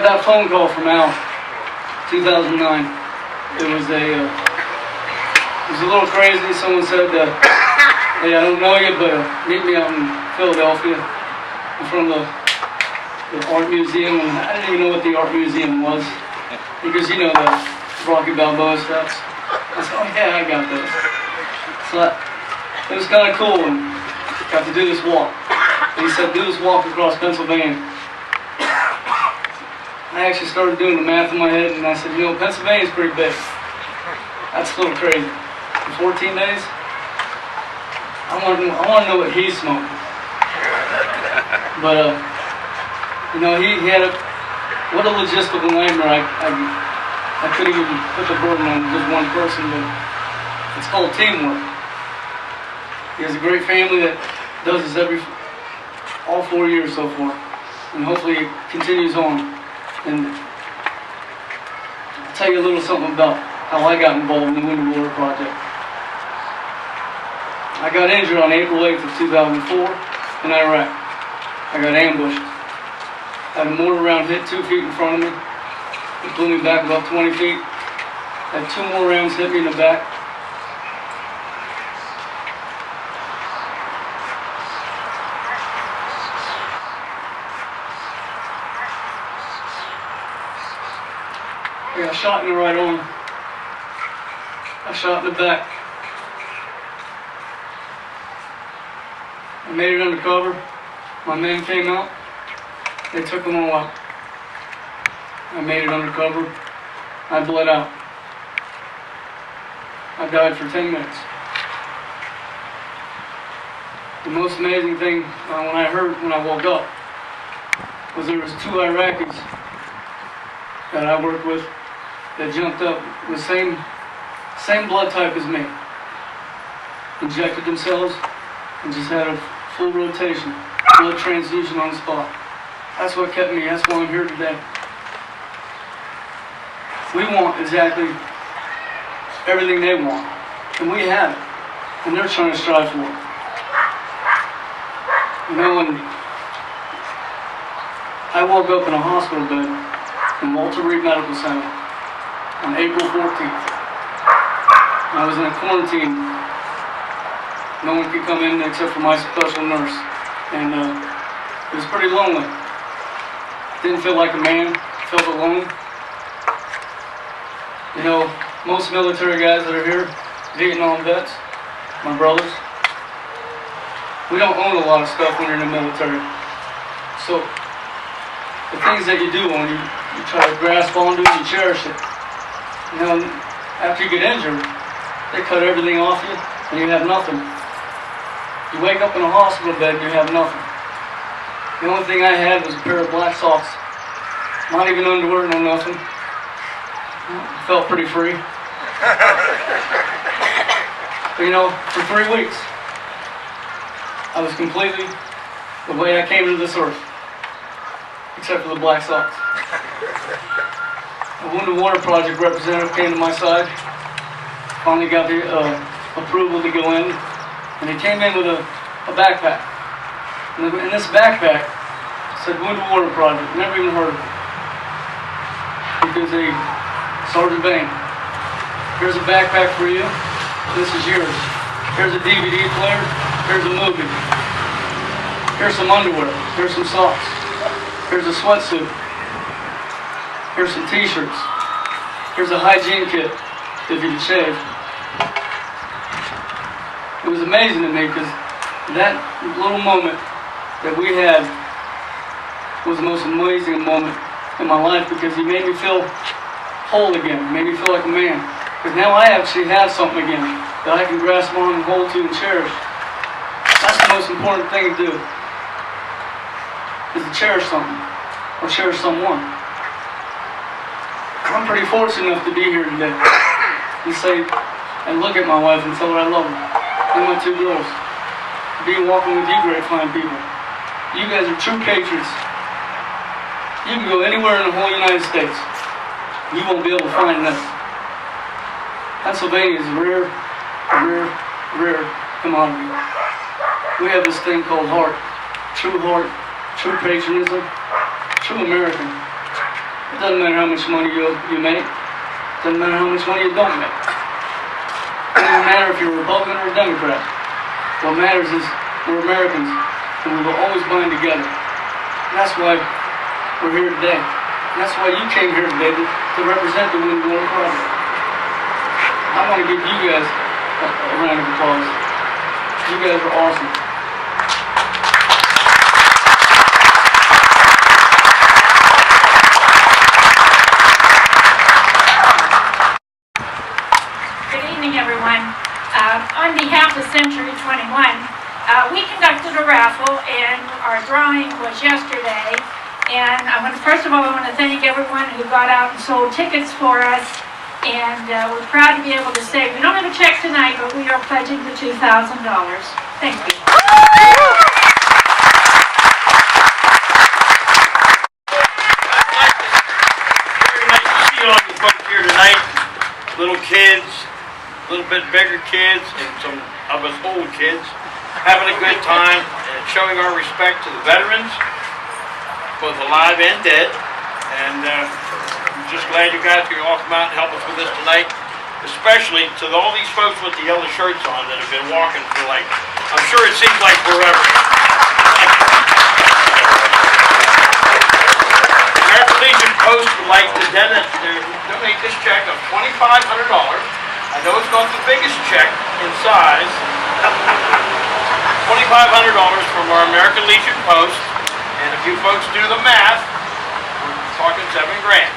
got that phone call from Al, 2009. It was a little crazy. Someone said, hey, I don't know you, but meet me out in Philadelphia in front of the art museum. And I didn't even know what the art museum was, because you know the Rocky Balboa steps. I said, oh yeah, I got those. So it was kind of cool, and got to do this walk. And he said, do this walk across Pennsylvania. I actually started doing the math in my head, and I said, you know, Pennsylvania's pretty big. That's a little crazy. In 14 days, I want to know what he's smoking. But, you know, he had what a logistical nightmare. I couldn't even put the burden on just one person, but it's called teamwork. He has a great family that does this all 4 years so far, and hopefully it continues on. And I'll tell you a little something about how I got involved in the Wounded Warrior Project. I got injured on April 8th of 2004 in Iraq. I got ambushed. Had a mortar round hit 2 feet in front of me. It blew me back about 20 feet. Had 2 more rounds hit me in the back. I got shot in the right arm. I shot in the back. I made it undercover. My men came out. They took them all out. I made it undercover. I bled out. I died for 10 minutes. The most amazing thing when I woke up was there was 2 Iraqis that I worked with that jumped up the same blood type as me, injected themselves, and just had a full rotation, blood transfusion on the spot. That's what kept me. That's why I'm here today. We want exactly everything they want, and we have it, and they're trying to strive for it. You know, when I woke up in a hospital bed in Walter Reed Medical Center on April 14th. I was in a quarantine. No one could come in except for my special nurse. And it was pretty lonely. Didn't feel like a man. Felt alone. You know, most military guys that are here, Vietnam vets, my brothers, we don't own a lot of stuff when you're in the military. So the things that you do own, you try to grasp onto and you cherish it. You know, after you get injured, they cut everything off you and you have nothing. You wake up in a hospital bed and you have nothing. The only thing I had was a pair of black socks. Not even underwear, no nothing. Felt pretty free. But you know, for 3 weeks, I was completely the way I came to this earth, except for the black socks. A Wounded Warrior Project representative came to my side, finally got the approval to go in, and he came in with a backpack. And in this backpack said Wounded Warrior Project. Never even heard of it. He could say, Sergeant Bain, here's a backpack for you. This is yours. Here's a DVD player. Here's a movie. Here's some underwear. Here's some socks. Here's a sweatsuit. Here's some t-shirts. Here's a hygiene kit if you can shave. It was amazing to me because that little moment that we had was the most amazing moment in my life, because he made me feel whole again. He made me feel like a man. Because now I actually have something again that I can grasp on and hold to and cherish. That's the most important thing to do, is to cherish something or cherish someone. I'm pretty fortunate enough to be here today and say and look at my wife and tell her I love her, and my 2 girls. Be walking with you great fine people. You guys are true patriots. You can go anywhere in the whole United States. You won't be able to find this. Pennsylvania is a rare commodity. We have this thing called heart, true patriotism, true American. It doesn't matter how much money you make. It doesn't matter how much money you don't make. It doesn't matter if you're a Republican or a Democrat. What matters is we're Americans, and we will always bind together. And that's why we're here today. And that's why you came here today to represent the Wounded Warrior Project. I want to give you guys a round of applause. You guys are awesome. Good evening, everyone. On behalf of Century 21, we conducted a raffle, and our drawing was yesterday. And first of all, I want to thank everyone who got out and sold tickets for us. And we're proud to be able to say we don't have a check tonight, but we are pledging the $2,000. Thank you. Very nice to see all you folks here tonight. Little kids, a little bit bigger kids, and some of us old kids having a good time and showing our respect to the veterans, both alive and dead. And I'm just glad you guys could all come out and help us with this tonight, especially to all these folks with the yellow shirts on that have been walking for I'm sure it seems like forever. American Legion Post would like to donate this check of $2,500. I know it's not the biggest check in size. $2,500 from our American Legion Post, and if you folks do the math, we're talking $7 grand.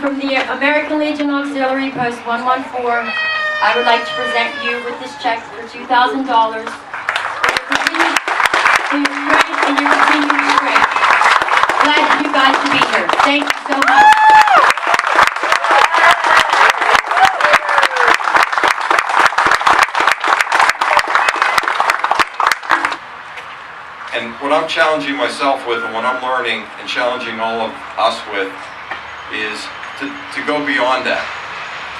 From the American Legion Auxiliary Post 114, I would like to present you with this check for $2,000 for your strength and your continued strength. Glad for you guys to be here. Thank you so much. And what I'm challenging myself with, and what I'm learning and challenging all of us with, is to go beyond that.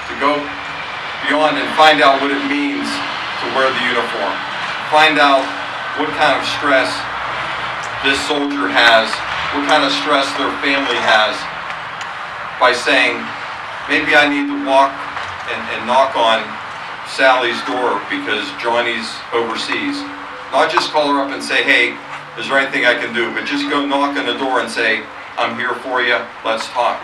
To go beyond and find out what it means to wear the uniform. Find out what kind of stress this soldier has, what kind of stress their family has, by saying, maybe I need to walk and knock on Sally's door because Johnny's overseas. Not just call her up and say, hey, is there anything I can do? But just go knock on the door and say, I'm here for you, let's talk.